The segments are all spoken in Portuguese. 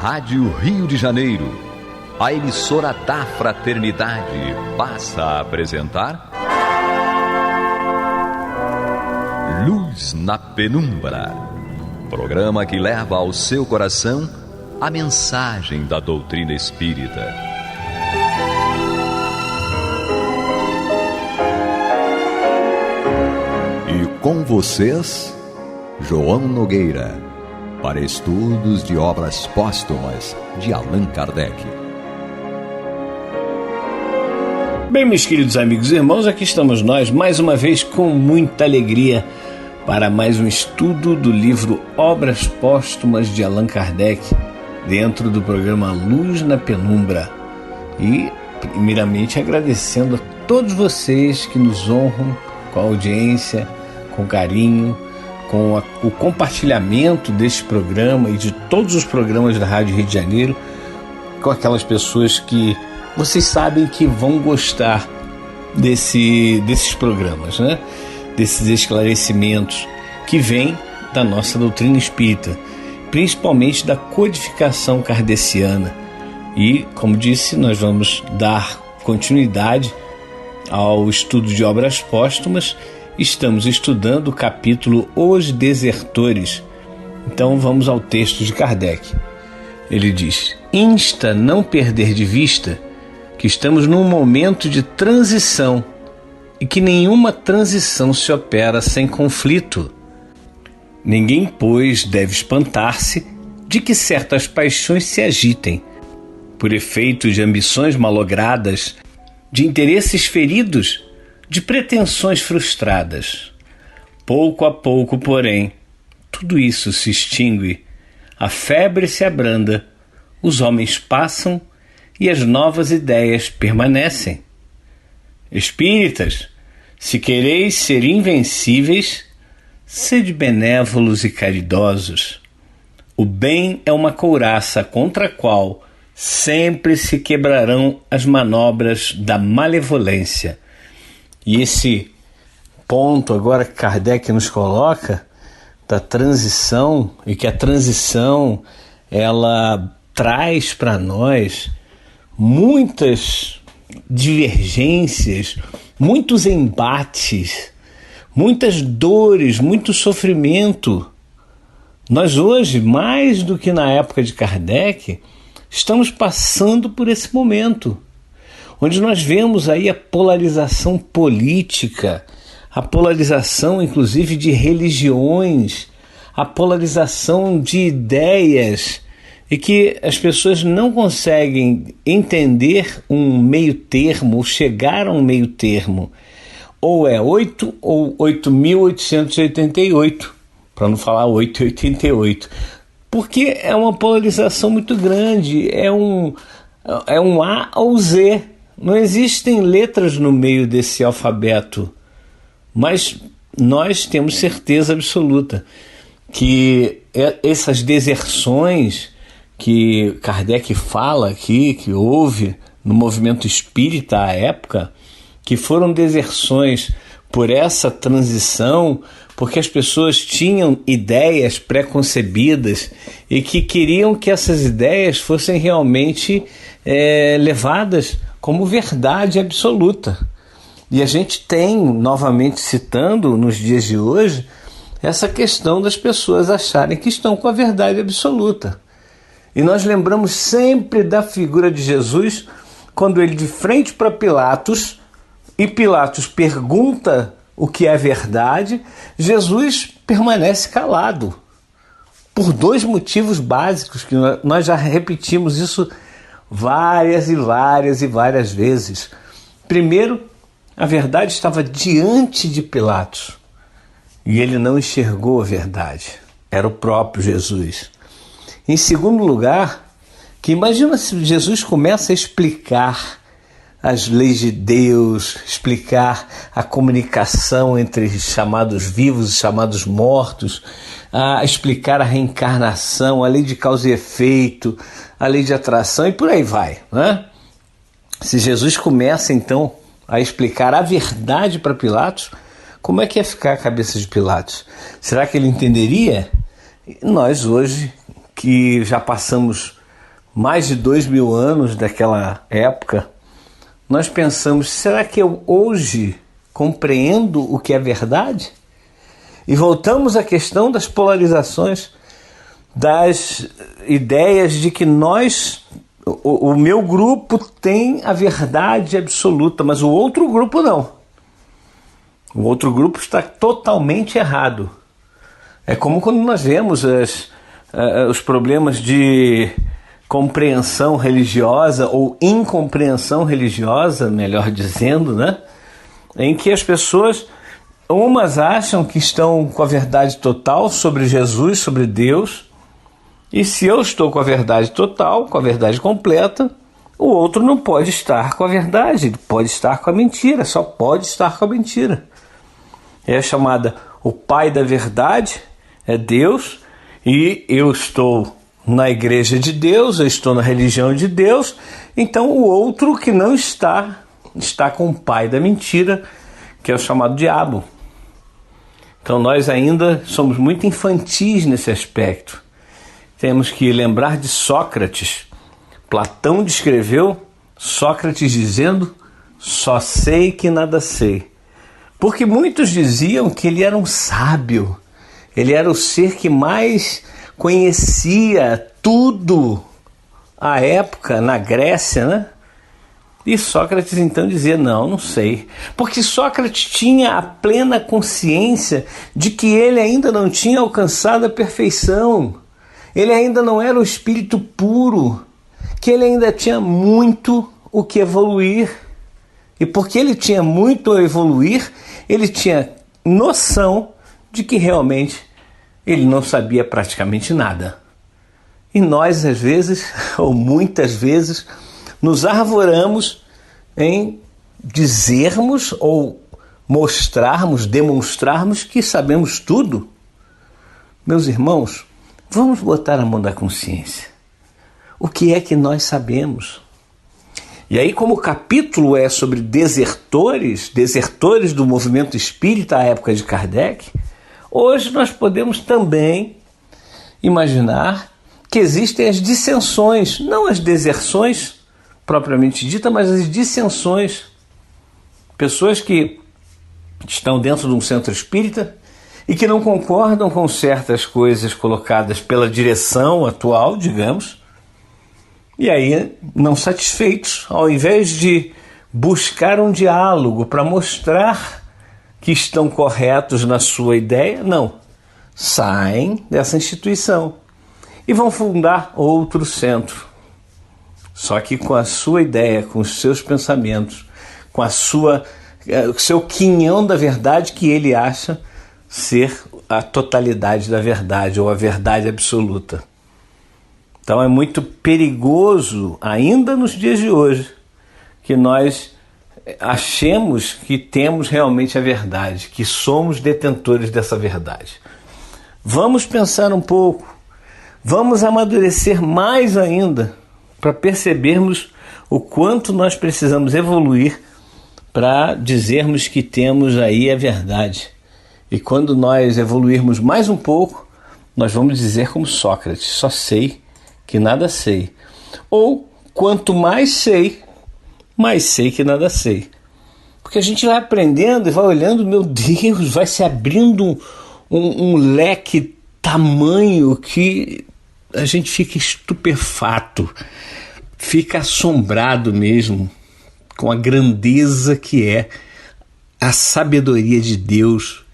Rádio Rio de Janeiro, a emissora da Fraternidade, passa a apresentar Luz na Penumbra, programa que leva ao seu coração a mensagem da doutrina espírita. E com vocês, João Nogueira, para estudos de obras póstumas de Allan Kardec. Bem, meus queridos amigos e irmãos, aqui estamos nós, mais uma vez, com muita alegria, para mais um estudo do livro Obras Póstumas de Allan Kardec, dentro do programa Luz na Penumbra. E, primeiramente, agradecendo a todos vocês que nos honram com a audiência, com carinho, com o compartilhamento deste programa e de todos os programas da Rádio Rio de Janeiro, com aquelas pessoas que vocês sabem que vão gostar desses programas, né? Desses esclarecimentos que vêm da nossa doutrina espírita, principalmente da codificação kardeciana. E, como disse, nós vamos dar continuidade ao estudo de obras póstumas. Estamos estudando o capítulo Os Desertores. Então vamos ao texto de Kardec. Ele diz: insta não perder de vista que estamos num momento de transição e que nenhuma transição se opera sem conflito. Ninguém, pois, deve espantar-se de que certas paixões se agitem, por efeito de ambições malogradas, de interesses feridos, de pretensões frustradas. Pouco a pouco, porém, tudo isso se extingue, a febre se abranda, os homens passam e as novas ideias permanecem. Espíritas, se quereis ser invencíveis, sede benévolos e caridosos. O bem é uma couraça contra a qual sempre se quebrarão as manobras da malevolência. E esse ponto agora que Kardec nos coloca, da transição, e que a transição ela traz para nós muitas divergências, muitos embates, muitas dores, muito sofrimento. Nós hoje, mais do que na época de Kardec, estamos passando por esse momento, onde nós vemos aí a polarização política, a polarização inclusive de religiões, a polarização de ideias, e que as pessoas não conseguem entender um meio termo, ou chegar a um meio termo. Ou é 8 ou 8.888, para não falar 888, porque é uma polarização muito grande, é um A ou Z. Não existem letras no meio desse alfabeto, mas nós temos certeza absoluta que essas deserções que Kardec fala aqui, que houve no movimento espírita à época, que foram deserções por essa transição, porque as pessoas tinham ideias pré-concebidas e que queriam que essas ideias fossem realmente levadas como verdade absoluta. E a gente tem, novamente citando nos dias de hoje, essa questão das pessoas acharem que estão com a verdade absoluta. E nós lembramos sempre da figura de Jesus, quando ele de frente para Pilatos, e Pilatos pergunta o que é verdade, Jesus permanece calado, por dois motivos básicos, que nós já repetimos isso várias e várias e várias vezes. Primeiro, a verdade estava diante de Pilatos e ele não enxergou a verdade. Era o próprio Jesus. Em segundo lugar, que imagina se Jesus começa a explicar as leis de Deus, explicar a comunicação entre chamados vivos e chamados mortos, a explicar a reencarnação, a lei de causa e efeito, a lei de atração e por aí vai, né? Se Jesus começa então a explicar a verdade para Pilatos, como é que ia ficar a cabeça de Pilatos? Será que ele entenderia? Nós hoje, que já passamos mais de 2000 anos daquela época, nós pensamos, será que eu hoje compreendo o que é verdade? E voltamos à questão das polarizações, das ideias de que o meu grupo tem a verdade absoluta, mas o outro grupo não. O outro grupo está totalmente errado. É como quando nós vemos os problemas de compreensão religiosa ou incompreensão religiosa, melhor dizendo, né? Em que as pessoas, umas acham que estão com a verdade total sobre Jesus, sobre Deus, e se eu estou com a verdade total, com a verdade completa, o outro não pode estar com a verdade, ele pode estar com a mentira, só pode estar com a mentira. É chamada o pai da verdade, é Deus, e eu estou na igreja de Deus, eu estou na religião de Deus, então o outro que não está com o pai da mentira, que é o chamado diabo. Então nós ainda somos muito infantis nesse aspecto. Temos que lembrar de Sócrates. Platão descreveu Sócrates dizendo: só sei que nada sei. Porque muitos diziam que ele era um sábio, ele era o ser que mais conhecia tudo à época, na Grécia, né? E Sócrates então dizia, não sei. Porque Sócrates tinha a plena consciência de que ele ainda não tinha alcançado a perfeição. Ele ainda não era o espírito puro, que ele ainda tinha muito o que evoluir. E porque ele tinha muito a evoluir, ele tinha noção de que realmente ele não sabia praticamente nada. E nós, às vezes, ou muitas vezes, nos arvoramos em dizermos ou mostrarmos, demonstrarmos que sabemos tudo. Meus irmãos, vamos botar a mão da consciência. O que é que nós sabemos? E aí, como o capítulo é sobre desertores do movimento espírita à época de Kardec, hoje nós podemos também imaginar que existem as dissensões, não as deserções propriamente dita, mas as dissensões. Pessoas que estão dentro de um centro espírita e que não concordam com certas coisas colocadas pela direção atual, digamos, e aí, não satisfeitos, ao invés de buscar um diálogo para mostrar que estão corretos na sua ideia, não, saem dessa instituição e vão fundar outro centro. Só que com a sua ideia, com os seus pensamentos, com o seu quinhão da verdade que ele acha ser a totalidade da verdade ou a verdade absoluta. Então é muito perigoso, ainda nos dias de hoje, que nós achemos que temos realmente a verdade, que somos detentores dessa verdade. Vamos pensar um pouco, vamos amadurecer mais ainda para percebermos o quanto nós precisamos evoluir para dizermos que temos aí a verdade. E quando nós evoluirmos mais um pouco, nós vamos dizer como Sócrates, só sei que nada sei. Ou, quanto mais sei que nada sei. Porque a gente vai aprendendo e vai olhando, meu Deus, vai se abrindo um leque tamanho que a gente fica estupefato, fica assombrado mesmo com a grandeza que é a sabedoria de Deus,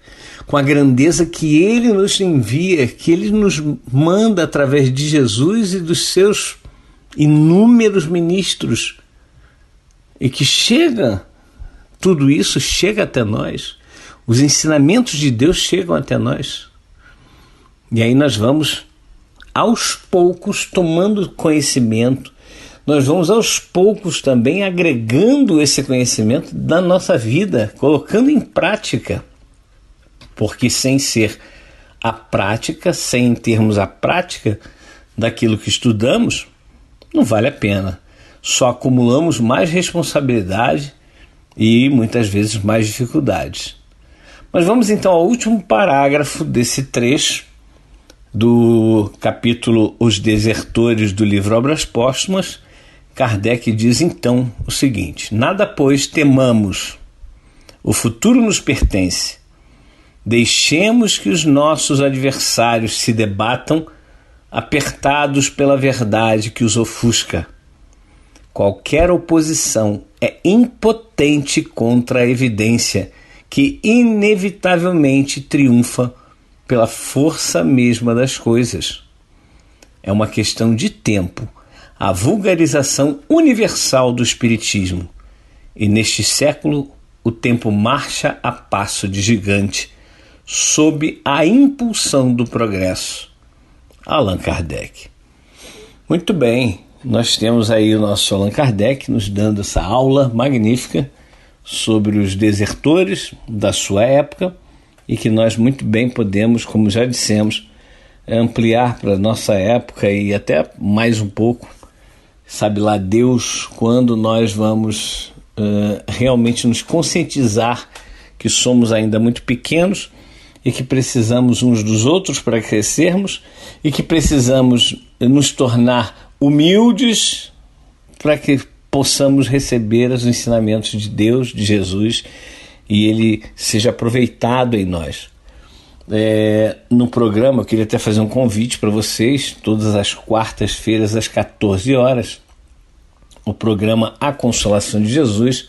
com a grandeza que Ele nos envia, que Ele nos manda através de Jesus e dos seus inúmeros ministros, e que tudo isso chega até nós, os ensinamentos de Deus chegam até nós, e aí nós vamos aos poucos tomando conhecimento, nós vamos aos poucos também agregando esse conhecimento na nossa vida, colocando em prática. Porque sem ser a prática, sem termos a prática daquilo que estudamos, não vale a pena. Só acumulamos mais responsabilidade e muitas vezes mais dificuldades. Mas vamos então ao último parágrafo desse trecho do capítulo Os Desertores do livro Obras Póstumas, Kardec diz então o seguinte: nada, pois, temamos, o futuro nos pertence. Deixemos que os nossos adversários se debatam, apertados pela verdade que os ofusca. Qualquer oposição é impotente contra a evidência que inevitavelmente triunfa pela força mesma das coisas. É uma questão de tempo a vulgarização universal do Espiritismo, e neste século o tempo marcha a passo de gigante, sob a impulsão do progresso. Allan Kardec. Muito bem, nós temos aí o nosso Allan Kardec nos dando essa aula magnífica sobre os desertores da sua época, e que nós muito bem podemos, como já dissemos, ampliar para a nossa época e até mais um pouco. Sabe lá Deus quando nós vamos realmente nos conscientizar que somos ainda muito pequenos e que precisamos uns dos outros para crescermos, e que precisamos nos tornar humildes para que possamos receber os ensinamentos de Deus, de Jesus, e Ele seja aproveitado em nós. No programa, eu queria até fazer um convite para vocês, todas as quartas-feiras às 14 horas, o programa A Consolação de Jesus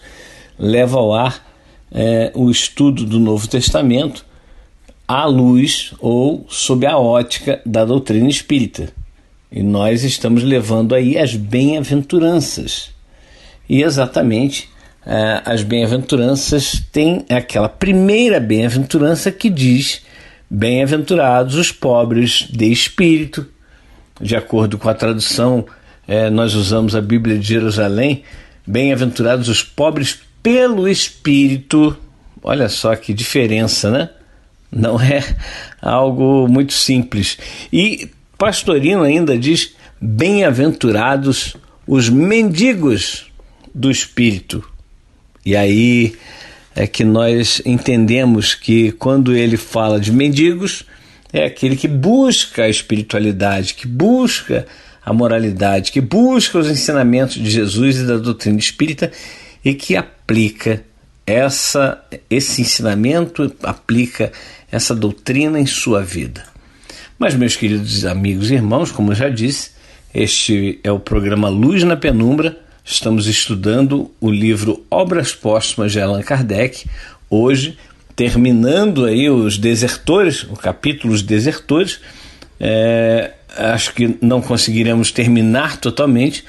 leva ao ar o estudo do Novo Testamento à luz ou sob a ótica da doutrina espírita. E nós estamos levando aí as bem-aventuranças. E exatamente as bem-aventuranças têm aquela primeira bem-aventurança que diz: bem-aventurados os pobres de espírito. De acordo com a tradução, nós usamos a Bíblia de Jerusalém: bem-aventurados os pobres pelo espírito. Olha só que diferença, né? Não é algo muito simples. E Pastorino ainda diz: bem-aventurados os mendigos do espírito. E aí é que nós entendemos que quando ele fala de mendigos, é aquele que busca a espiritualidade, que busca a moralidade, que busca os ensinamentos de Jesus e da doutrina espírita, e que aplica esse ensinamento, aplica essa doutrina em sua vida. Mas, meus queridos amigos e irmãos, como eu já disse, este é o programa Luz na Penumbra. Estamos estudando o livro Obras Póstumas de Allan Kardec, hoje terminando aí os desertores, o capítulo Os Desertores. Acho que não conseguiremos terminar totalmente,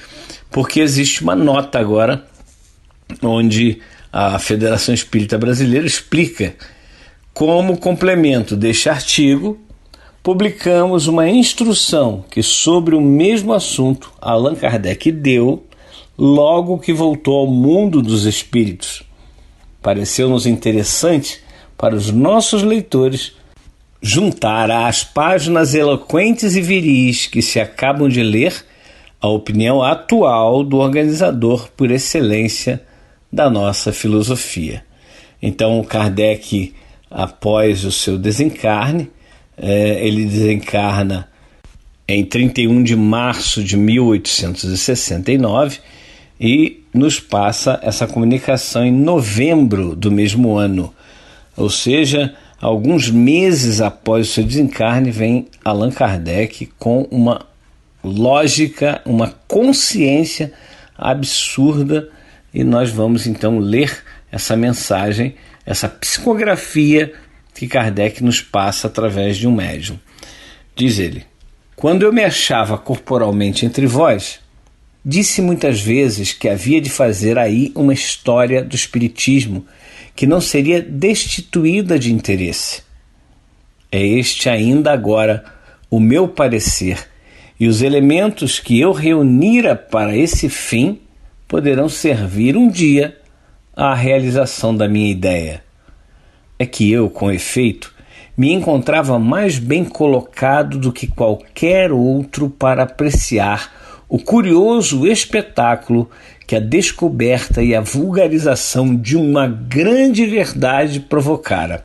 porque existe uma nota agora, onde a Federação Espírita Brasileira explica: como complemento deste artigo, publicamos uma instrução que, sobre o mesmo assunto, Allan Kardec deu logo que voltou ao mundo dos espíritos. Pareceu-nos interessante para os nossos leitores juntar às páginas eloquentes e viris que se acabam de ler a opinião atual do organizador por excelência da nossa filosofia. Então, Kardec, após o seu desencarne, ele desencarna em 31 de março de 1869 e nos passa essa comunicação em novembro do mesmo ano. Ou seja, alguns meses após o seu desencarne, vem Allan Kardec com uma lógica, uma consciência absurda, e nós vamos então ler essa mensagem, essa psicografia que Kardec nos passa através de um médium. Diz ele: quando eu me achava corporalmente entre vós, disse muitas vezes que havia de fazer aí uma história do espiritismo que não seria destituída de interesse. É este ainda agora o meu parecer, e os elementos que eu reunira para esse fim poderão servir um dia à realização da minha ideia. É que eu, com efeito, me encontrava mais bem colocado do que qualquer outro para apreciar o curioso espetáculo que a descoberta e a vulgarização de uma grande verdade provocara.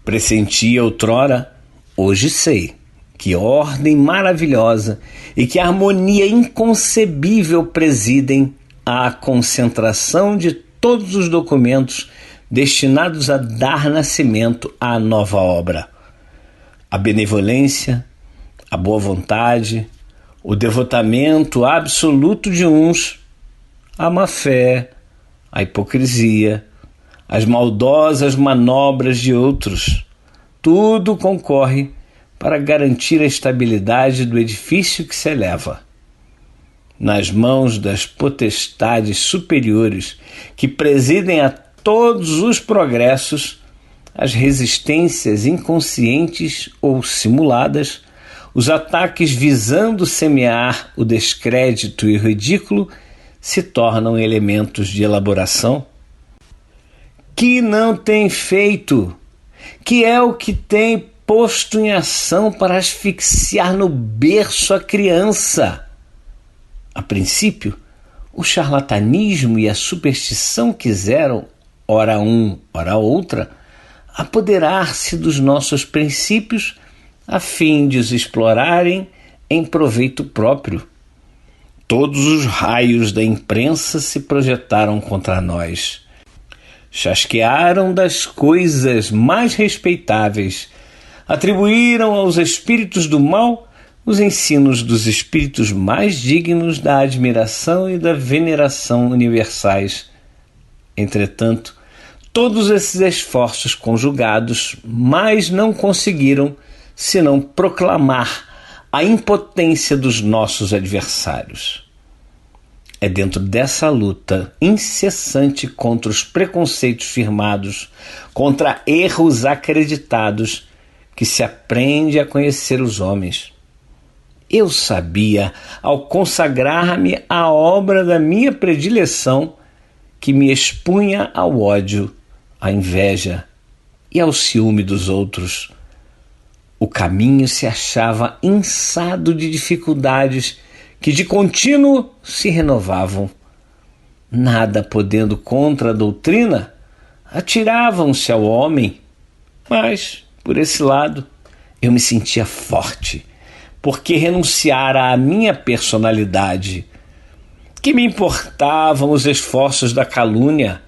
Pressentia outrora, hoje sei, Que ordem maravilhosa e que harmonia inconcebível presidem à concentração de todos os documentos destinados a dar nascimento à nova obra. A benevolência, a boa vontade, o devotamento absoluto de uns, a má-fé, a hipocrisia, as maldosas manobras de outros, tudo concorre para garantir a estabilidade do edifício que se eleva. Nas mãos das potestades superiores que presidem a todos os progressos, as resistências inconscientes ou simuladas, os ataques visando semear o descrédito e o ridículo se tornam elementos de elaboração. Que não tem feito, que é o que tem posto em ação para asfixiar no berço a criança. A princípio, o charlatanismo e a superstição quiseram, ora um, ora outra, apoderar-se dos nossos princípios a fim de os explorarem em proveito próprio. Todos os raios da imprensa se projetaram contra nós. Chasquearam das coisas mais respeitáveis, atribuíram aos espíritos do mal os ensinos dos espíritos mais dignos da admiração e da veneração universais. Entretanto, todos esses esforços conjugados mais não conseguiram senão proclamar a impotência dos nossos adversários. É dentro dessa luta incessante contra os preconceitos firmados, contra erros acreditados, que se aprende a conhecer os homens. Eu sabia, ao consagrar-me à obra da minha predileção, que me expunha ao ódio, à inveja e ao ciúme dos outros. O caminho se achava inçado de dificuldades que de contínuo se renovavam. Nada podendo contra a doutrina, atiravam-se ao homem. Mas, por esse lado, eu me sentia forte, porque renunciara à minha personalidade. Que me importavam os esforços da calúnia?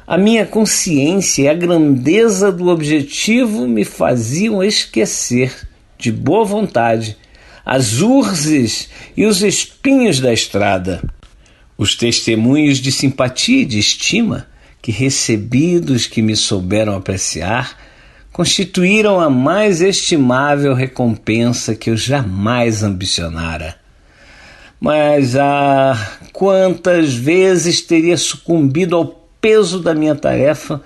A minha consciência e a grandeza do objetivo me faziam esquecer, de boa vontade, as urzes e os espinhos da estrada. Os testemunhos de simpatia e de estima que recebi dos que me souberam apreciar constituíram a mais estimável recompensa que eu jamais ambicionara. Mas, quantas vezes teria sucumbido ao peso da minha tarefa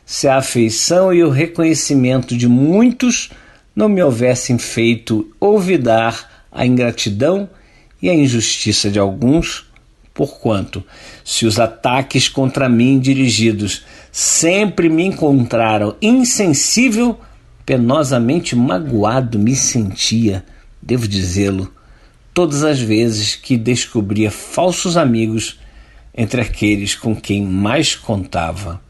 se a afeição e o reconhecimento de muitos não me houvessem feito olvidar a ingratidão e a injustiça de alguns, porquanto, se os ataques contra mim dirigidos sempre me encontraram insensível, penosamente magoado me sentia, devo dizê-lo, todas as vezes que descobria falsos amigos entre aqueles com quem mais contava.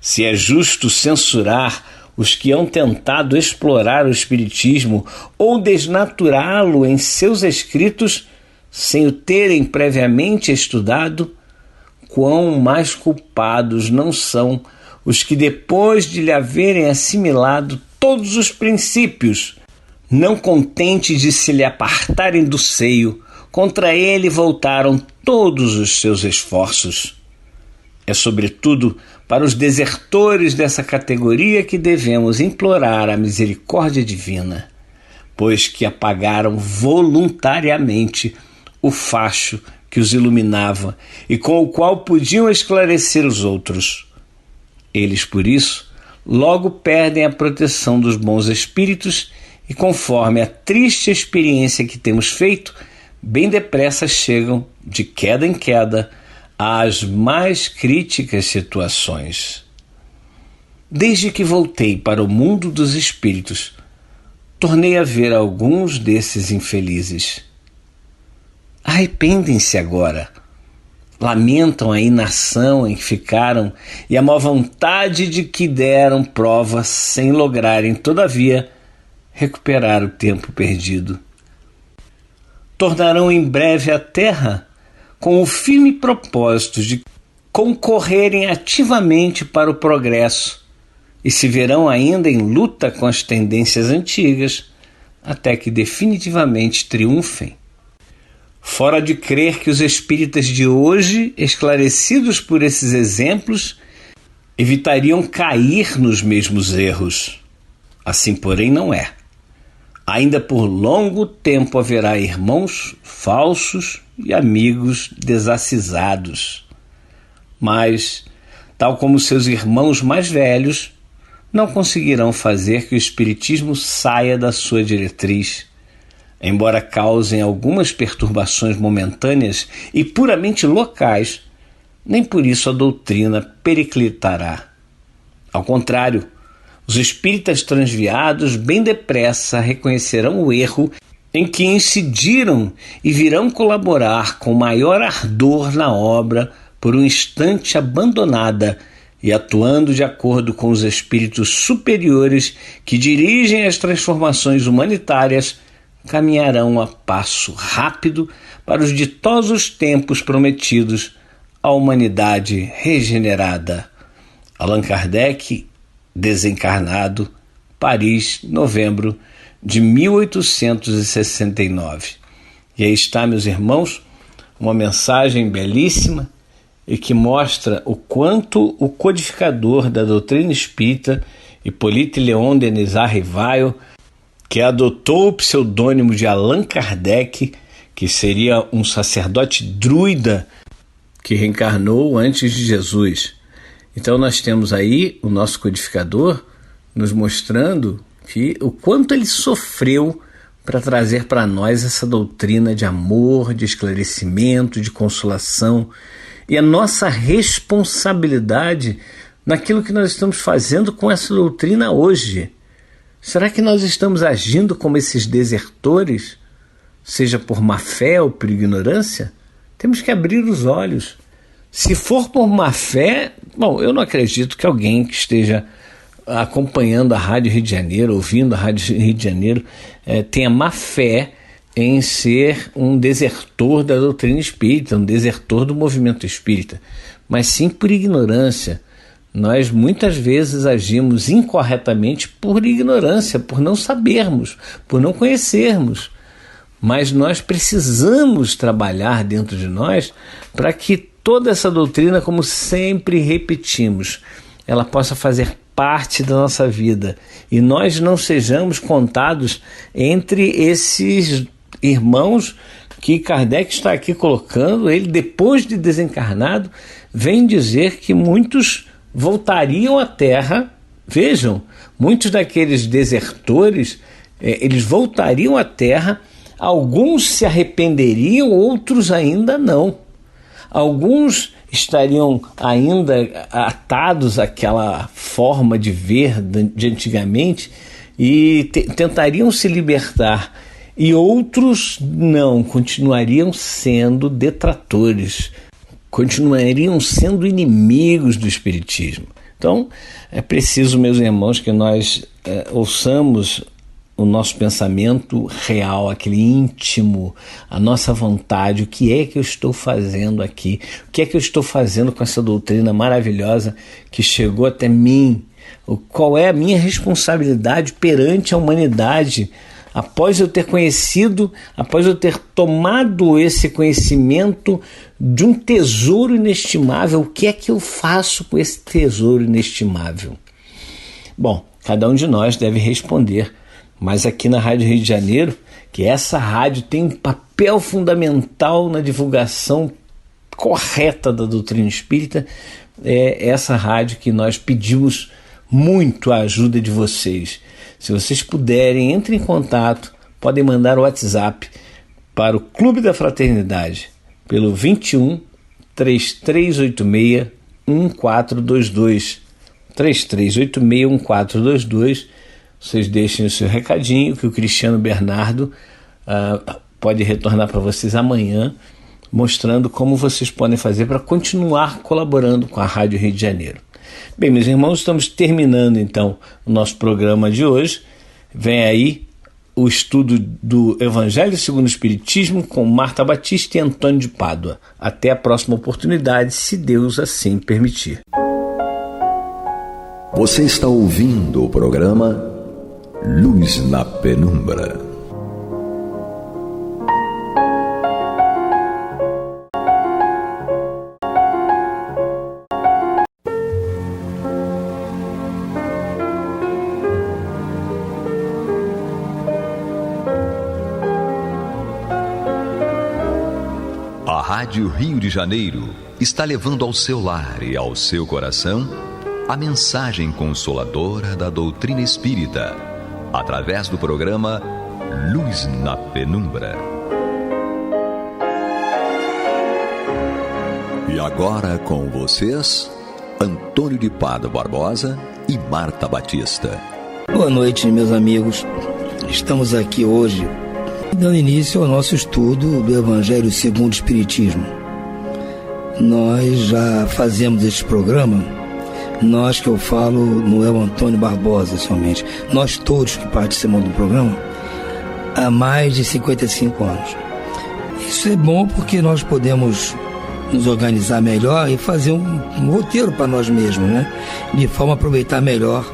Se é justo censurar os que hão tentado explorar o espiritismo ou desnaturá-lo em seus escritos sem o terem previamente estudado, quão mais culpados não são os que, depois de lhe haverem assimilado todos os princípios, não contentes de se lhe apartarem do seio, contra ele voltaram todos os seus esforços. É sobretudo para os desertores dessa categoria que devemos implorar a misericórdia divina, pois que apagaram voluntariamente o facho que os iluminava e com o qual podiam esclarecer os outros. Eles, por isso, logo perdem a proteção dos bons espíritos e, conforme a triste experiência que temos feito, bem depressa chegam, de queda em queda, às mais críticas situações. Desde que voltei para o mundo dos espíritos, tornei a ver alguns desses infelizes. Arrependem-se agora, lamentam a inação em que ficaram e a má vontade de que deram prova sem lograrem, todavia, recuperar o tempo perdido. Tornarão em breve a Terra com o firme propósito de concorrerem ativamente para o progresso e se verão ainda em luta com as tendências antigas até que definitivamente triunfem. Fora de crer que os espíritas de hoje, esclarecidos por esses exemplos, evitariam cair nos mesmos erros. Assim, porém, não é. Ainda por longo tempo haverá irmãos falsos e amigos desacisados. Mas, tal como seus irmãos mais velhos, não conseguirão fazer que o Espiritismo saia da sua diretriz, embora causem algumas perturbações momentâneas e puramente locais, nem por isso a doutrina periclitará. Ao contrário, os espíritas transviados bem depressa reconhecerão o erro em que incidiram e virão colaborar com maior ardor na obra por um instante abandonada e atuando de acordo com os espíritos superiores que dirigem as transformações humanitárias, caminharão a passo rápido para os ditosos tempos prometidos à humanidade regenerada. Allan Kardec, desencarnado, Paris, novembro de 1869. E aí está, meus irmãos, uma mensagem belíssima e que mostra o quanto o codificador da doutrina espírita, Hippolyte Léon Denis Rivail, que adotou o pseudônimo de Allan Kardec, que seria um sacerdote druida que reencarnou antes de Jesus. Então nós temos aí o nosso codificador nos mostrando que o quanto ele sofreu para trazer para nós essa doutrina de amor, de esclarecimento, de consolação e a nossa responsabilidade naquilo que nós estamos fazendo com essa doutrina hoje. Será que nós estamos agindo como esses desertores, seja por má fé ou por ignorância? Temos que abrir os olhos. Se for por má fé, bom, eu não acredito que alguém que esteja acompanhando a Rádio Rio de Janeiro, ouvindo a Rádio Rio de Janeiro, tenha má fé em ser um desertor da doutrina espírita, um desertor do movimento espírita, mas sim por ignorância. Nós muitas vezes agimos incorretamente por ignorância, por não sabermos, por não conhecermos. Mas nós precisamos trabalhar dentro de nós para que toda essa doutrina, como sempre repetimos, ela possa fazer parte da nossa vida e nós não sejamos contados entre esses irmãos que Kardec está aqui colocando. Ele, depois de desencarnado, vem dizer que muitos voltariam à Terra. Vejam, muitos daqueles desertores, eles voltariam à Terra, alguns se arrependeriam, outros ainda não. Alguns estariam ainda atados àquela forma de ver de antigamente e tentariam se libertar, e outros não, continuariam sendo detratores, continuariam sendo inimigos do Espiritismo. Então, é preciso, meus irmãos, que nós ouçamos o nosso pensamento real, aquele íntimo, a nossa vontade, o que é que eu estou fazendo aqui, o que é que eu estou fazendo com essa doutrina maravilhosa que chegou até mim, qual é a minha responsabilidade perante a humanidade, após eu ter conhecido, após eu ter tomado esse conhecimento de um tesouro inestimável, o que é que eu faço com esse tesouro inestimável? Bom, cada um de nós deve responder, mas aqui na Rádio Rio de Janeiro, que essa rádio tem um papel fundamental na divulgação correta da doutrina espírita, é essa rádio que nós pedimos muito a ajuda de vocês. Se vocês puderem, entrem em contato, podem mandar o WhatsApp para o Clube da Fraternidade pelo 21 3386 1422 3386 1422. Vocês deixem o seu recadinho que o Cristiano Bernardo pode retornar para vocês amanhã, mostrando como vocês podem fazer para continuar colaborando com a Rádio Rio de Janeiro. Bem, meus irmãos, estamos terminando então o nosso programa de hoje. Vem aí o estudo do Evangelho segundo o Espiritismo com Marta Batista e Antônio de Pádua. Até a próxima oportunidade, se Deus assim permitir. Você está ouvindo o programa Luz na Penumbra. A Rádio Rio de Janeiro está levando ao seu lar e ao seu coração a mensagem consoladora da doutrina espírita, através do programa Luz na Penumbra. E agora com vocês, Antônio de Pádua Barbosa e Marta Batista. Boa noite, meus amigos. Estamos aqui hoje dando início ao nosso estudo do Evangelho segundo o Espiritismo. Nós já fazemos este programa, nós que eu falo não é o Antônio Barbosa somente, nós todos que participamos do programa há mais de 55 anos. Isso é bom porque nós podemos nos organizar melhor e fazer um roteiro para nós mesmos, né? De forma a aproveitar melhor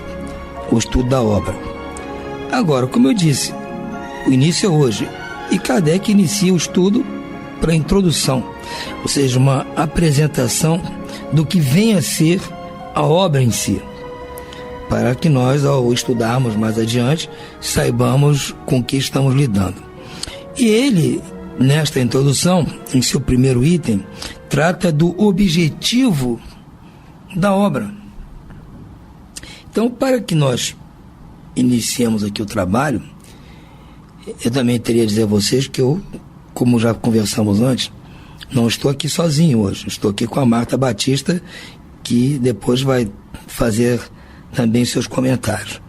o estudo da obra. Agora, como eu disse, o início é hoje, e Kardec inicia o estudo para a introdução, ou seja, uma apresentação do que vem a ser a obra em si, para que nós, ao estudarmos mais adiante, saibamos com o que estamos lidando. E ele, nesta introdução, em seu primeiro item, trata do objetivo da obra. Então, para que nós iniciemos aqui o trabalho, eu também teria a dizer a vocês que eu, como já conversamos antes, não estou aqui sozinho hoje. Estou aqui com a Marta Batista, que depois vai fazer também seus comentários.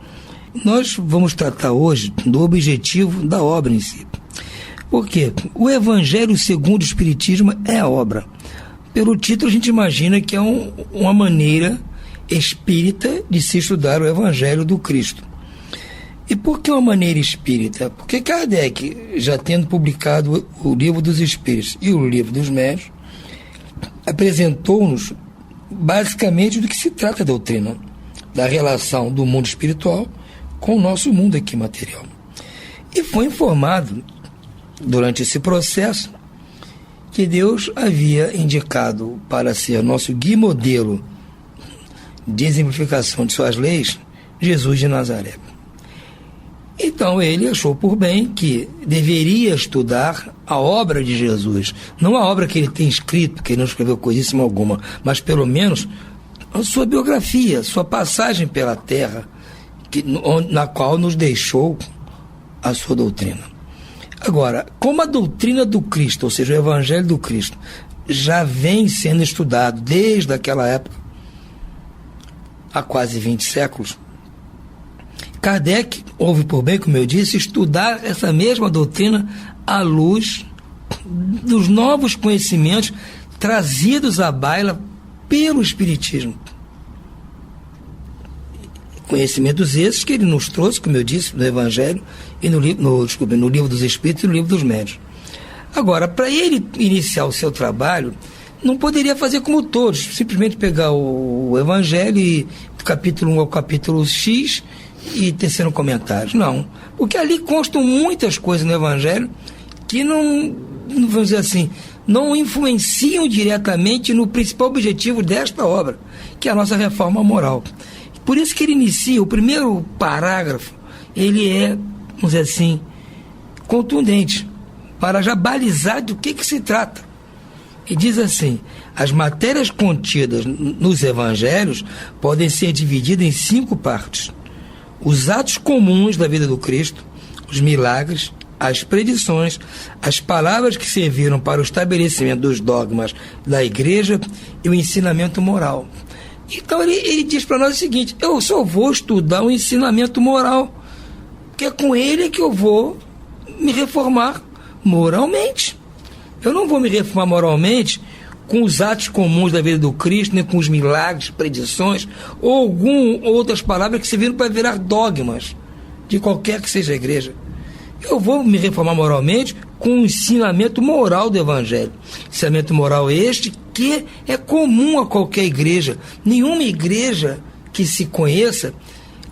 Nós vamos tratar hoje do objetivo da obra em si. Por quê? O Evangelho segundo o Espiritismo é a obra. Pelo título a gente imagina que é uma maneira espírita de se estudar o Evangelho do Cristo. E por que uma maneira espírita? Porque Kardec, já tendo publicado o Livro dos Espíritos e o Livro dos Médiuns, apresentou-nos basicamente do que se trata a doutrina, da relação do mundo espiritual com o nosso mundo aqui material. E foi informado, durante esse processo, que Deus havia indicado para ser nosso guia modelo de exemplificação de suas leis, Jesus de Nazaré. Então ele achou por bem que deveria estudar a obra de Jesus, não a obra que ele tem escrito, porque ele não escreveu coisíssima alguma, mas pelo menos a sua biografia, sua passagem pela terra, na qual nos deixou a sua doutrina. Agora, como a doutrina do Cristo, ou seja, o Evangelho do Cristo, já vem sendo estudado desde aquela época, há quase 20 séculos, Kardec houve por bem, como eu disse, estudar essa mesma doutrina à luz dos novos conhecimentos trazidos à baila pelo Espiritismo. Conhecimentos esses que ele nos trouxe, como eu disse, no Evangelho e no Livro dos Espíritos e no Livro dos Médiuns. Agora, para ele iniciar o seu trabalho, não poderia fazer como todos, simplesmente pegar o Evangelho e do capítulo 1 ao capítulo X e tecendo comentários. Não, porque ali constam muitas coisas no Evangelho que não, vamos dizer assim, não influenciam diretamente no principal objetivo desta obra, que é a nossa reforma moral. Por isso que ele inicia, o primeiro parágrafo, ele é, vamos dizer assim, contundente, para já balizar do que se trata. E diz assim: as matérias contidas nos evangelhos podem ser divididas em 5 partes. Os atos comuns da vida do Cristo, os milagres, as predições, as palavras que serviram para o estabelecimento dos dogmas da igreja e o ensinamento moral. Então ele diz para nós o seguinte: eu só vou estudar o ensinamento moral, porque é com ele que eu vou me reformar moralmente. Eu não vou me reformar moralmente com os atos comuns da vida do Cristo, nem com os milagres, predições, ou outras palavras que serviram para virar dogmas de qualquer que seja a igreja. Eu vou me reformar moralmente com o ensinamento moral do Evangelho. Ensinamento moral este que é comum a qualquer igreja. Nenhuma igreja que se conheça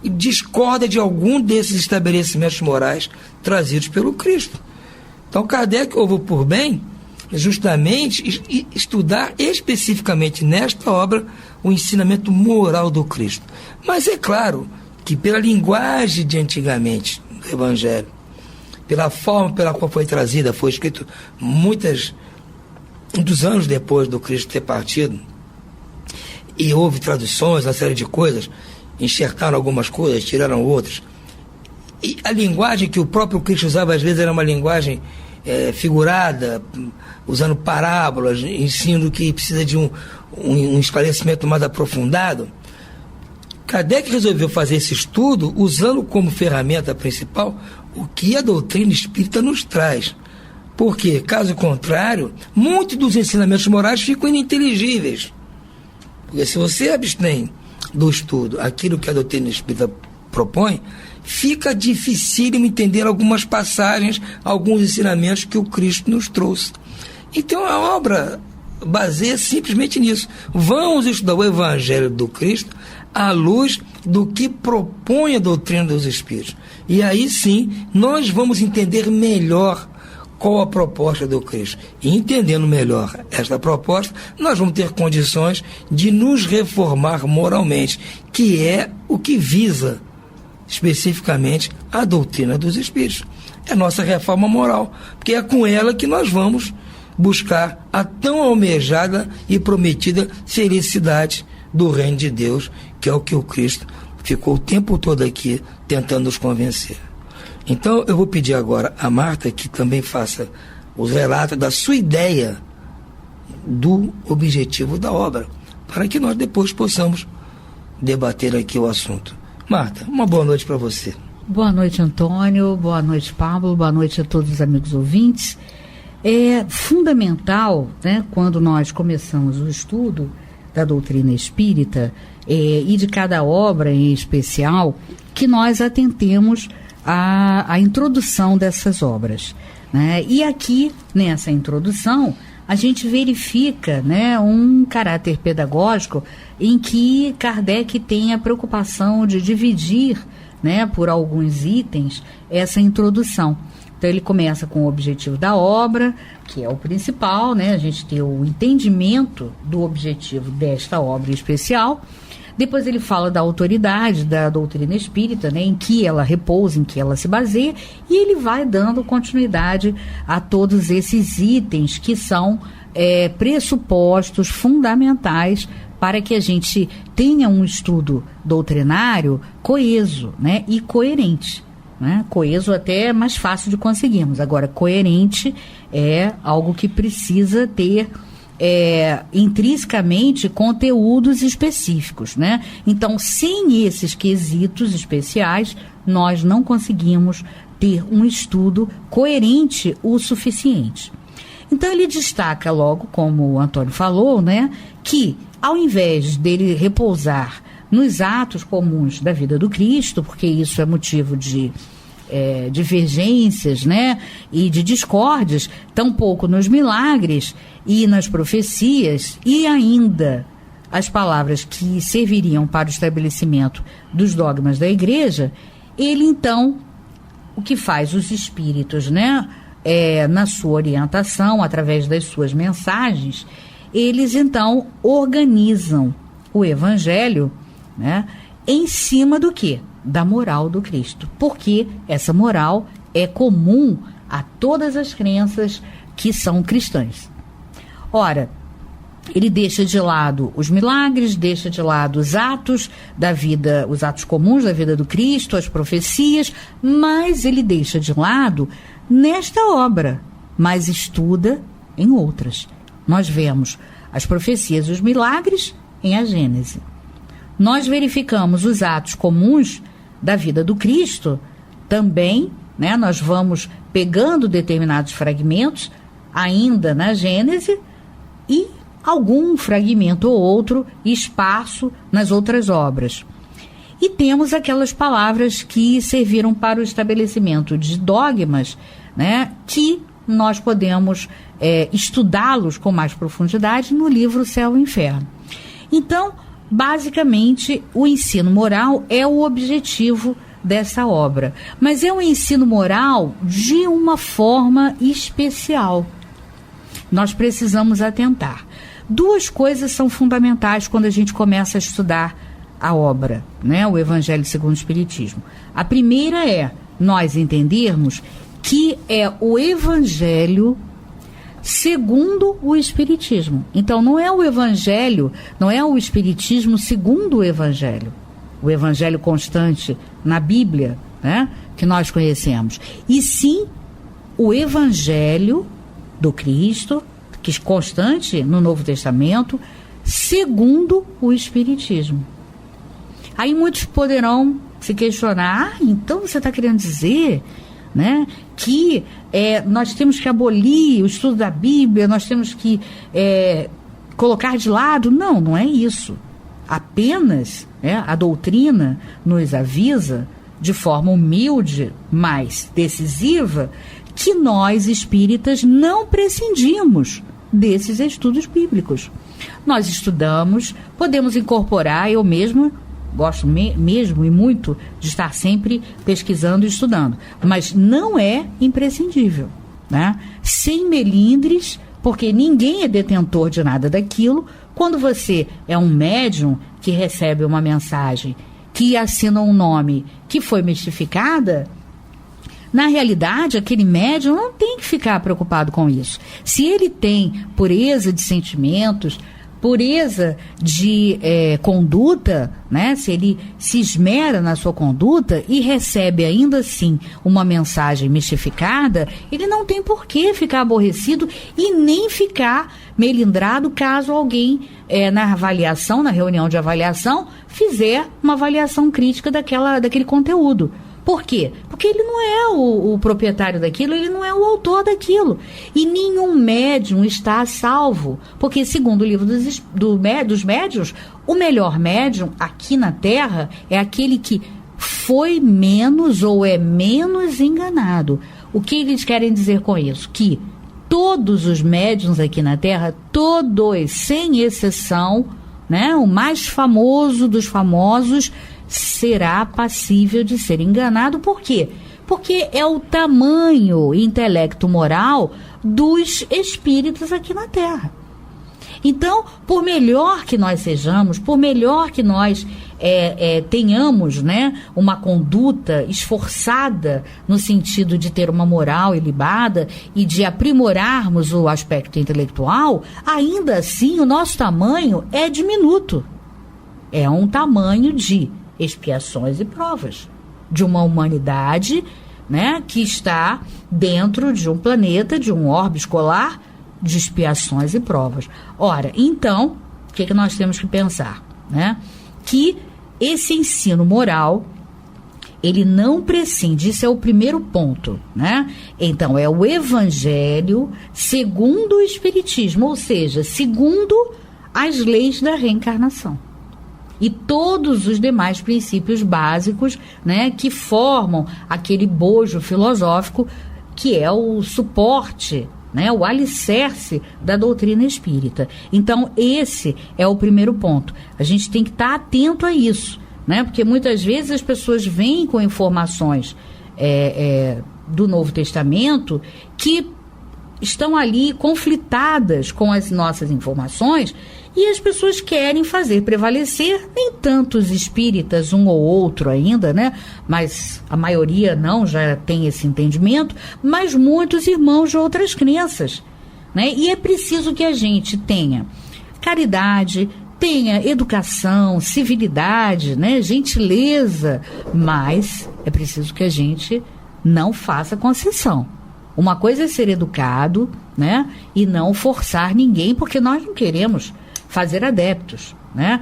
discorda de algum desses estabelecimentos morais trazidos pelo Cristo. Então Kardec houve por bem justamente estudar especificamente nesta obra o ensinamento moral do Cristo. Mas é claro que pela linguagem de antigamente do Evangelho, pela forma pela qual foi trazida, foi escrito muitos anos depois do Cristo ter partido, e houve traduções, uma série de coisas, enxertaram algumas coisas, tiraram outras, e a linguagem que o próprio Cristo usava às vezes era uma linguagem figurada, usando parábolas, ensino que precisa de um esclarecimento mais aprofundado. Kardec resolveu fazer esse estudo usando como ferramenta principal o que a doutrina espírita nos traz. Porque, caso contrário, muitos dos ensinamentos morais ficam ininteligíveis. Porque se você abstém do estudo aquilo que a doutrina espírita propõe, fica dificílimo entender algumas passagens, alguns ensinamentos que o Cristo nos trouxe. Então a obra baseia simplesmente nisso. Vamos estudar o Evangelho do Cristo à luz do que propõe a doutrina dos Espíritos. E aí sim, nós vamos entender melhor qual a proposta do Cristo. E entendendo melhor esta proposta, nós vamos ter condições de nos reformar moralmente, que é o que visa especificamente a doutrina dos Espíritos. É a nossa reforma moral, porque é com ela que nós vamos buscar a tão almejada e prometida felicidade do reino de Deus, que é o que o Cristo ficou o tempo todo aqui tentando nos convencer. Então eu vou pedir agora a Marta que também faça os relatos da sua ideia do objetivo da obra, para que nós depois possamos debater aqui o assunto. Marta, uma boa noite para você. Boa noite, Antônio, boa noite, Pablo, boa noite a todos os amigos ouvintes. É fundamental, né, quando nós começamos o estudo da doutrina espírita e de cada obra em especial, que nós atentemos à introdução dessas obras, né? E aqui, nessa introdução, a gente verifica, né, um caráter pedagógico em que Kardec tem a preocupação de dividir, né, por alguns itens essa introdução. Então ele começa com o objetivo da obra, que é o principal, né, a gente ter o entendimento do objetivo desta obra especial. Depois ele fala da autoridade da doutrina espírita, né, em que ela repousa, em que ela se baseia, e ele vai dando continuidade a todos esses itens que são pressupostos fundamentais para que a gente tenha um estudo doutrinário coeso, né, e coerente. Né? Coeso até é mais fácil de conseguirmos. Agora, coerente é algo que precisa ter intrinsecamente conteúdos específicos, né? Então, sem esses quesitos especiais, nós não conseguimos ter um estudo coerente o suficiente. Então, ele destaca logo, como o Antônio falou, né, que ao invés dele repousar nos atos comuns da vida do Cristo, porque isso é motivo de divergências, né, e de discórdias, tampouco nos milagres e nas profecias, e ainda as palavras que serviriam para o estabelecimento dos dogmas da igreja, ele então, o que faz os espíritos, né, na sua orientação, através das suas mensagens, eles então organizam o evangelho, né, em cima do quê? Da moral do Cristo, porque essa moral é comum a todas as crenças que são cristãs. Ora, ele deixa de lado os milagres, deixa de lado os atos da vida, os atos comuns da vida do Cristo, as profecias, mas ele deixa de lado nesta obra, mas estuda em outras. Nós vemos as profecias e os milagres em A Gênese. Nós verificamos os atos comuns da vida do Cristo também, né? Nós vamos pegando determinados fragmentos ainda na Gênese e algum fragmento ou outro esparso nas outras obras. E temos aquelas palavras que serviram para o estabelecimento de dogmas, né, que nós podemos estudá-los com mais profundidade no livro Céu e Inferno. Então, basicamente, o ensino moral é o objetivo dessa obra, mas é um ensino moral de uma forma especial. Nós precisamos atentar. Duas coisas são fundamentais quando a gente começa a estudar a obra, né, o Evangelho segundo o Espiritismo. A primeira é nós entendermos que é o Evangelho segundo o Espiritismo. Então, não é o Evangelho, não é o Espiritismo segundo o Evangelho constante na Bíblia, né, que nós conhecemos, e sim o Evangelho do Cristo, que é constante no Novo Testamento, segundo o Espiritismo. Aí muitos poderão se questionar, então você está querendo dizer, né, que nós temos que abolir o estudo da Bíblia, nós temos que colocar de lado? Não, não é isso. Apenas a doutrina nos avisa, de forma humilde, mas decisiva, que nós espíritas não prescindimos desses estudos bíblicos. Nós estudamos, podemos incorporar, eu mesma gosto mesmo e muito de estar sempre pesquisando e estudando, mas não é imprescindível, né? Sem melindres, porque ninguém é detentor de nada daquilo. Quando você é um médium que recebe uma mensagem, que assina um nome que foi mistificada, na realidade, aquele médium não tem que ficar preocupado com isso. Se ele tem pureza de sentimentos, pureza de conduta, né? Se ele se esmera na sua conduta e recebe ainda assim uma mensagem mistificada, ele não tem por que ficar aborrecido e nem ficar melindrado caso alguém, na avaliação, na reunião de avaliação, fizer uma avaliação crítica daquele conteúdo. Por quê? Porque ele não é o proprietário daquilo, ele não é o autor daquilo. E nenhum médium está a salvo. Porque, segundo o livro dos médiuns, o melhor médium aqui na Terra é aquele que foi menos ou é menos enganado. O que eles querem dizer com isso? Que todos os médiuns aqui na Terra, todos, sem exceção, né, o mais famoso dos famosos, será passível de ser enganado. Por quê? Porque é o tamanho intelecto moral dos espíritos aqui na Terra. Então, por melhor que nós sejamos, por melhor que nós tenhamos, né, uma conduta esforçada no sentido de ter uma moral ilibada e de aprimorarmos o aspecto intelectual, ainda assim o nosso tamanho é diminuto. É um tamanho de expiações e provas de uma humanidade, né, que está dentro de um planeta, de um orbe escolar de expiações e provas. Ora, então, o que nós temos que pensar, né? Que esse ensino moral, ele não prescinde, isso é o primeiro ponto, né? Então, é o Evangelho segundo o Espiritismo, ou seja, segundo as leis da reencarnação. E todos os demais princípios básicos, né, que formam aquele bojo filosófico que é o suporte, né, o alicerce da doutrina espírita. Então, esse é o primeiro ponto. A gente tem que estar atento a isso, né, porque muitas vezes as pessoas vêm com informações do Novo Testamento que estão ali conflitadas com as nossas informações, e as pessoas querem fazer prevalecer, nem tantos espíritas, um ou outro ainda, né? Mas a maioria não, já tem esse entendimento, mas muitos irmãos de outras crenças, né? E é preciso que a gente tenha caridade, tenha educação, civilidade, né? Gentileza, mas é preciso que a gente não faça concessão. Uma coisa é ser educado, né? E não forçar ninguém, porque nós não queremos fazer adeptos, né?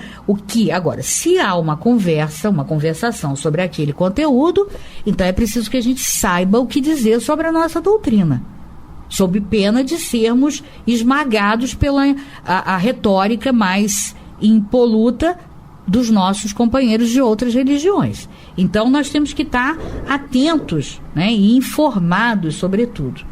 Agora, se há uma conversação sobre aquele conteúdo, então é preciso que a gente saiba o que dizer sobre a nossa doutrina, sob pena de sermos esmagados pela a retórica mais impoluta dos nossos companheiros de outras religiões. Então nós temos que estar atentos, né, e informados sobre tudo.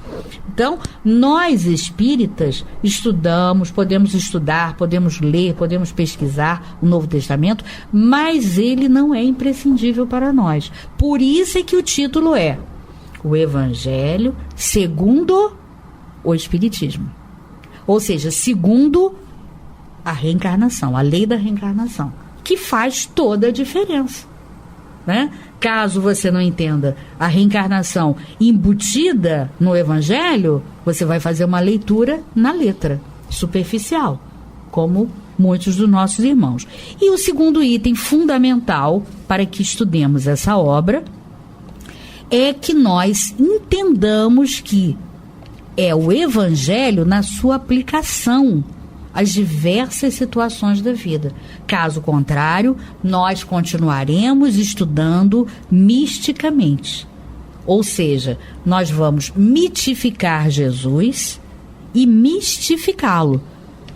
Então nós espíritas estudamos, podemos estudar, podemos ler, podemos pesquisar o Novo Testamento, mas ele não é imprescindível para nós. Por isso é que o título é O Evangelho segundo o Espiritismo. Ou seja, segundo a reencarnação, a lei da reencarnação, que faz toda a diferença, né? Caso você não entenda a reencarnação embutida no Evangelho, você vai fazer uma leitura na letra, superficial, como muitos dos nossos irmãos. E o segundo item fundamental para que estudemos essa obra é que nós entendamos que é o Evangelho na sua aplicação às diversas situações da vida. Caso contrário, nós continuaremos estudando misticamente. Ou seja, nós vamos mitificar Jesus e mistificá-lo,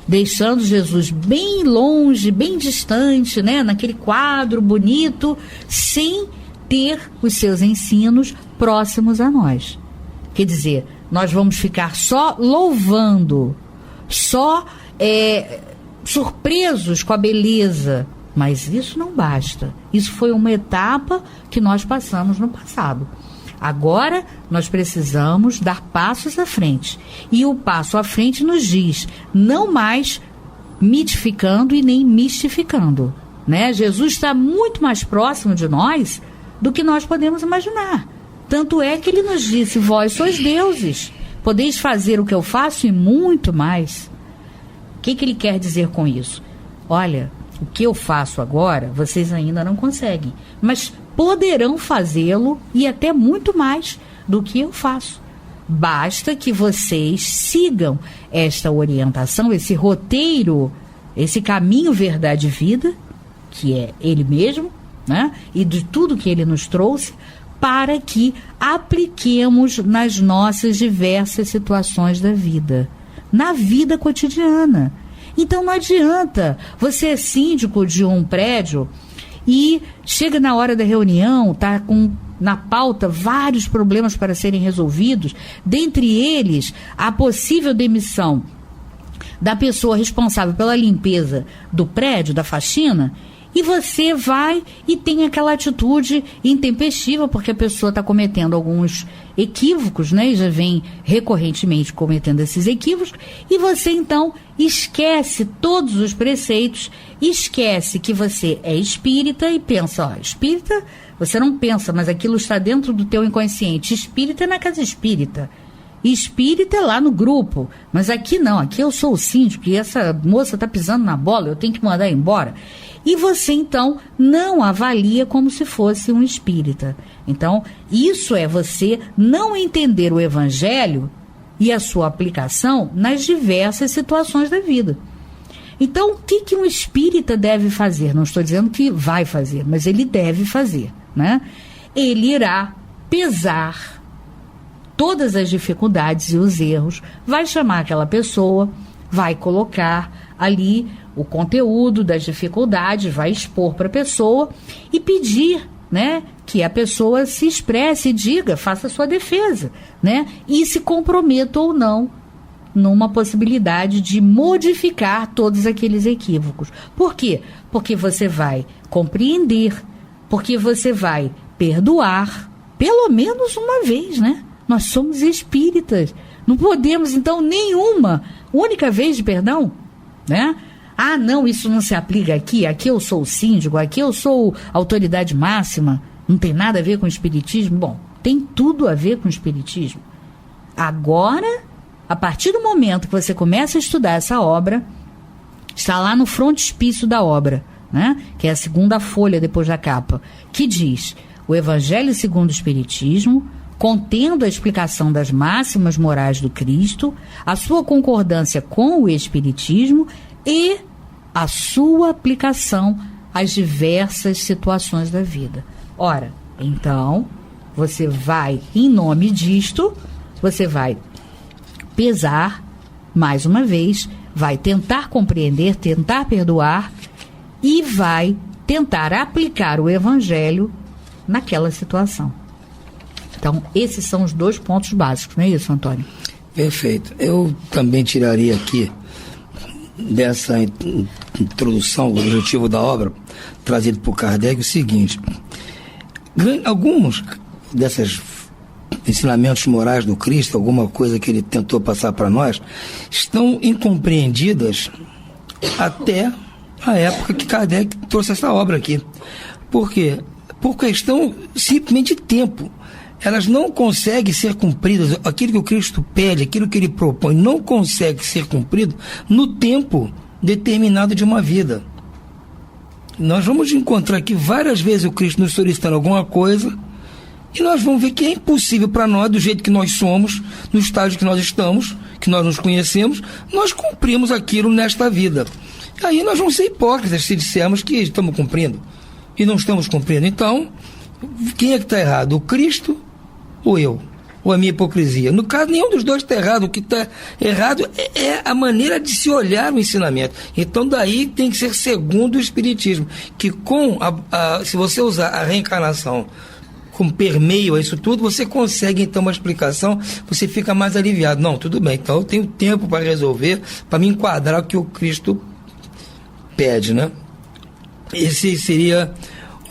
deixando Jesus bem longe, bem distante, né, naquele quadro bonito, sem ter os seus ensinos próximos a nós. Quer dizer, nós vamos ficar só louvando, só surpresos com a beleza, mas isso não basta. Isso foi uma etapa que nós passamos no passado. Agora nós precisamos dar passos à frente, e o passo à frente nos diz, não mais mitificando e nem mistificando, né? Jesus está muito mais próximo de nós do que nós podemos imaginar. Tanto é que ele nos disse, vós sois deuses, podeis fazer o que eu faço e muito mais. O que ele quer dizer com isso? Olha, o que eu faço agora, vocês ainda não conseguem, mas poderão fazê-lo e até muito mais do que eu faço. Basta que vocês sigam esta orientação, esse roteiro, esse caminho verdade e vida, que é ele mesmo, né? E de tudo que ele nos trouxe, para que apliquemos nas nossas diversas situações da vida, na vida cotidiana. Então não adianta você é síndico de um prédio e chega na hora da reunião, está com na pauta vários problemas para serem resolvidos, dentre eles a possível demissão da pessoa responsável pela limpeza do prédio, da faxina, e você vai e tem aquela atitude intempestiva, porque a pessoa está cometendo alguns equívocos, né? E já vem recorrentemente cometendo esses equívocos, e você então esquece todos os preceitos, esquece que você é espírita e pensa, ó, espírita, você não pensa, mas aquilo está dentro do teu inconsciente. Espírita é na casa espírita. Espírita é lá no grupo, mas aqui não, aqui eu sou o síndico e essa moça está pisando na bola, eu tenho que mandar embora. E você, então, não avalia como se fosse um espírita. Então, isso é você não entender o Evangelho e a sua aplicação nas diversas situações da vida. Então, o que um espírita deve fazer? Não estou dizendo que vai fazer, mas ele deve fazer, né? Ele irá pesar todas as dificuldades e os erros, vai chamar aquela pessoa, vai colocar ali o conteúdo das dificuldades, vai expor para a pessoa e pedir, né, que a pessoa se expresse e diga, faça a sua defesa, né, e se comprometa ou não numa possibilidade de modificar todos aqueles equívocos. Por quê? Porque você vai compreender, porque você vai perdoar, pelo menos uma vez, né? Nós somos espíritas, não podemos, então, nenhuma única vez de perdão, né? Ah, não, isso não se aplica aqui, aqui eu sou o síndico, aqui eu sou a autoridade máxima, não tem nada a ver com o espiritismo. Bom, tem tudo a ver com o espiritismo. Agora, a partir do momento que você começa a estudar essa obra, está lá no frontispício da obra, né? Que é a segunda folha depois da capa, que diz, o Evangelho segundo o Espiritismo, contendo a explicação das máximas morais do Cristo, a sua concordância com o Espiritismo e a sua aplicação às diversas situações da vida. Ora, então, você vai, em nome disto, você vai pesar, mais uma vez, vai tentar compreender, tentar perdoar e vai tentar aplicar o Evangelho naquela situação. Então, esses são os 2 pontos básicos, não é isso, Antônio? Perfeito. Eu também tiraria aqui dessa introdução, o objetivo da obra, trazido por Kardec, o seguinte: alguns desses ensinamentos morais do Cristo, alguma coisa que ele tentou passar para nós, estão incompreendidas até a época que Kardec trouxe essa obra aqui. Por quê? Por questão simplesmente de tempo. Elas não conseguem ser cumpridas. Aquilo que o Cristo pede, aquilo que ele propõe, não consegue ser cumprido no tempo determinado de uma vida. Nós vamos encontrar aqui várias vezes o Cristo nos solicitando alguma coisa, e nós vamos ver que é impossível para nós, do jeito que nós somos, no estágio que nós estamos, que nós nos conhecemos, nós cumprimos aquilo nesta vida. Aí nós vamos ser hipócritas se dissermos que estamos cumprindo e não estamos cumprindo. Então, quem é que está errado? O Cristo ou eu? Ou a minha hipocrisia? No caso, nenhum dos dois está errado. O que está errado é a maneira de se olhar o ensinamento. Então, daí tem que ser segundo o Espiritismo, que se você usar a reencarnação como permeio a isso tudo, você consegue então uma explicação, você fica mais aliviado. Não, tudo bem, então eu tenho tempo para resolver, para me enquadrar o que o Cristo pede, né? Esse seria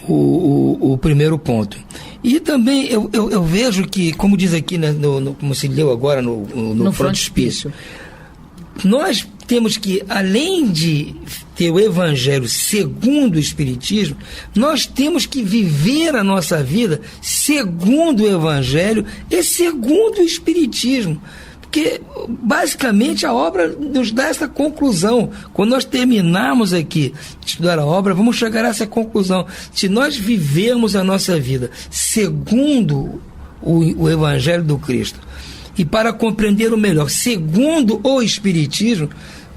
o primeiro ponto. E também eu vejo que, como diz aqui, né, como se leu agora no frontispício, nós temos que, além de ter o Evangelho segundo o Espiritismo, nós temos que viver a nossa vida segundo o Evangelho e segundo o Espiritismo. Porque, basicamente, a obra nos dá essa conclusão. Quando nós terminarmos aqui de estudar a obra, vamos chegar a essa conclusão. Se nós vivermos a nossa vida segundo o Evangelho do Cristo, e para compreender o melhor, segundo o Espiritismo,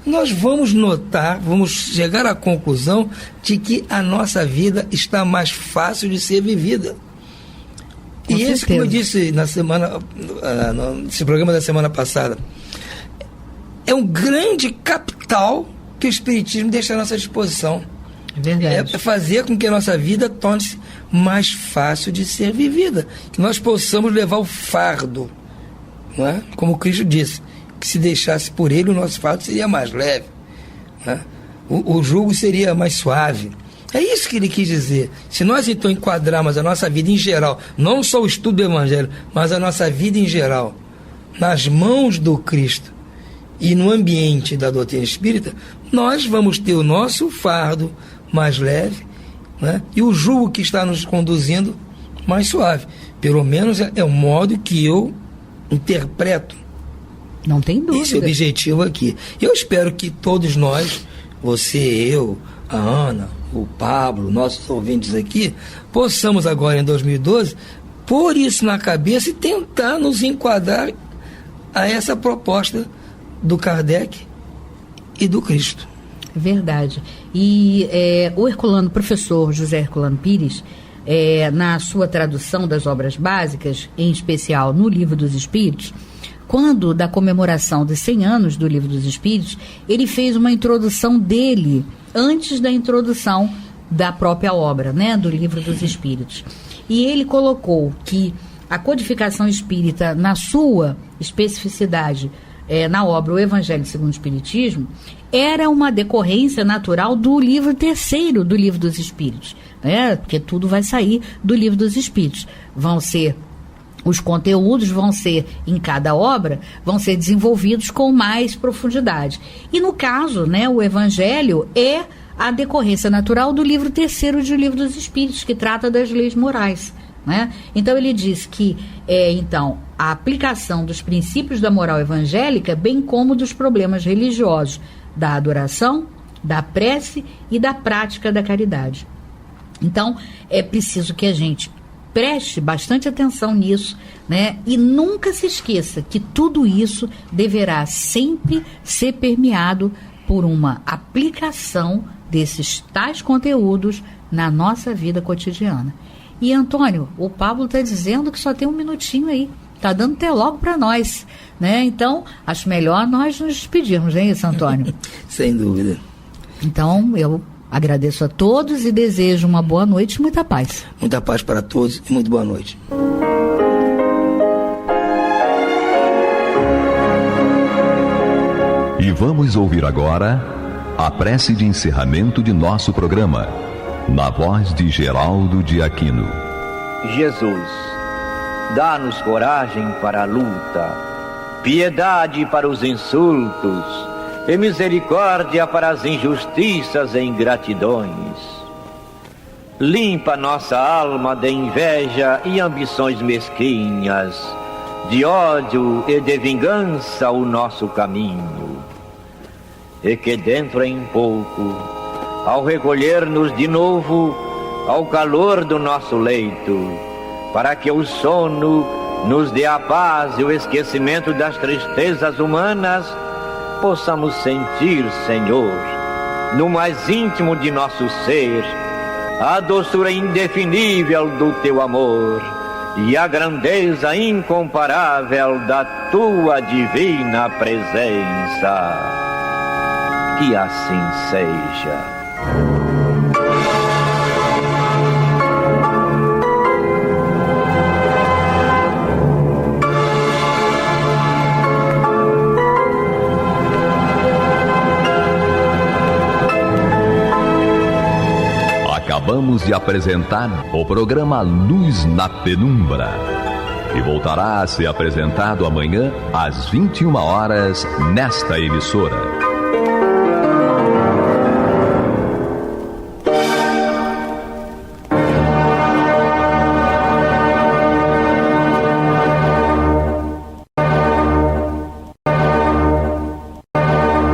nós vamos notar, vamos chegar à conclusão de que a nossa vida está mais fácil de ser vivida. E esse, como eu disse nesse programa da semana passada, é um grande capital que o Espiritismo deixa à nossa disposição. Verdade. É fazer com que a nossa vida torne-se mais fácil de ser vivida, que nós possamos levar o fardo, não é? Como Cristo disse, que se deixasse por ele, o nosso fardo seria mais leve, né? O jugo seria mais suave. É isso que ele quis dizer. Se nós então enquadrarmos a nossa vida em geral, não só o estudo do Evangelho, mas a nossa vida em geral, nas mãos do Cristo e no ambiente da doutrina espírita, nós vamos ter o nosso fardo mais leve, né? E o jugo que está nos conduzindo mais suave. Pelo menos é o modo que eu interpreto. Não tem dúvida. Esse é o objetivo aqui. Eu espero que todos nós, você, eu, a Ana, o Pablo, nossos ouvintes aqui, possamos agora em 2012 pôr isso na cabeça e tentar nos enquadrar a essa proposta do Kardec e do Cristo. Verdade. E o professor José Herculano Pires, na sua tradução das obras básicas, em especial no Livro dos Espíritos, quando da comemoração dos 100 anos do Livro dos Espíritos, ele fez uma introdução dele antes da introdução da própria obra, né, do Livro dos Espíritos. E ele colocou que a codificação espírita, na sua especificidade, na obra O Evangelho segundo o Espiritismo, era uma decorrência natural do livro terceiro do Livro dos Espíritos, né, porque tudo vai sair do Livro dos Espíritos. Os conteúdos vão ser, em cada obra, vão ser desenvolvidos com mais profundidade. E no caso, né, o Evangelho é a decorrência natural do livro terceiro do Livro dos Espíritos, que trata das leis morais, né? Então ele diz que então, a aplicação dos princípios da moral evangélica, bem como dos problemas religiosos, da adoração, da prece e da prática da caridade. Então, é preciso que a gente preste bastante atenção nisso, né? E nunca se esqueça que tudo isso deverá sempre ser permeado por uma aplicação desses tais conteúdos na nossa vida cotidiana. E, Antônio, o Pablo está dizendo que só tem um minutinho aí. Está dando até logo para nós, né? Então, acho melhor nós nos despedirmos, não é isso, Antônio? Sem dúvida. Então, eu Agradeço a todos e desejo uma boa noite e muita paz. Muita paz para todos e muito boa noite. E vamos ouvir agora a prece de encerramento de nosso programa, na voz de Geraldo de Aquino. Jesus, dá-nos coragem para a luta, piedade para os insultos e misericórdia para as injustiças e ingratidões. Limpa nossa alma de inveja e ambições mesquinhas, de ódio e de vingança o nosso caminho. E que dentro em pouco, ao recolher-nos de novo ao calor do nosso leito, para que o sono nos dê a paz e o esquecimento das tristezas humanas, possamos sentir, Senhor, no mais íntimo de nosso ser, a doçura indefinível do Teu amor e a grandeza incomparável da Tua divina presença. Que assim seja. Acabamos de apresentar o programa Luz na Penumbra, que voltará a ser apresentado amanhã às 21 horas nesta emissora.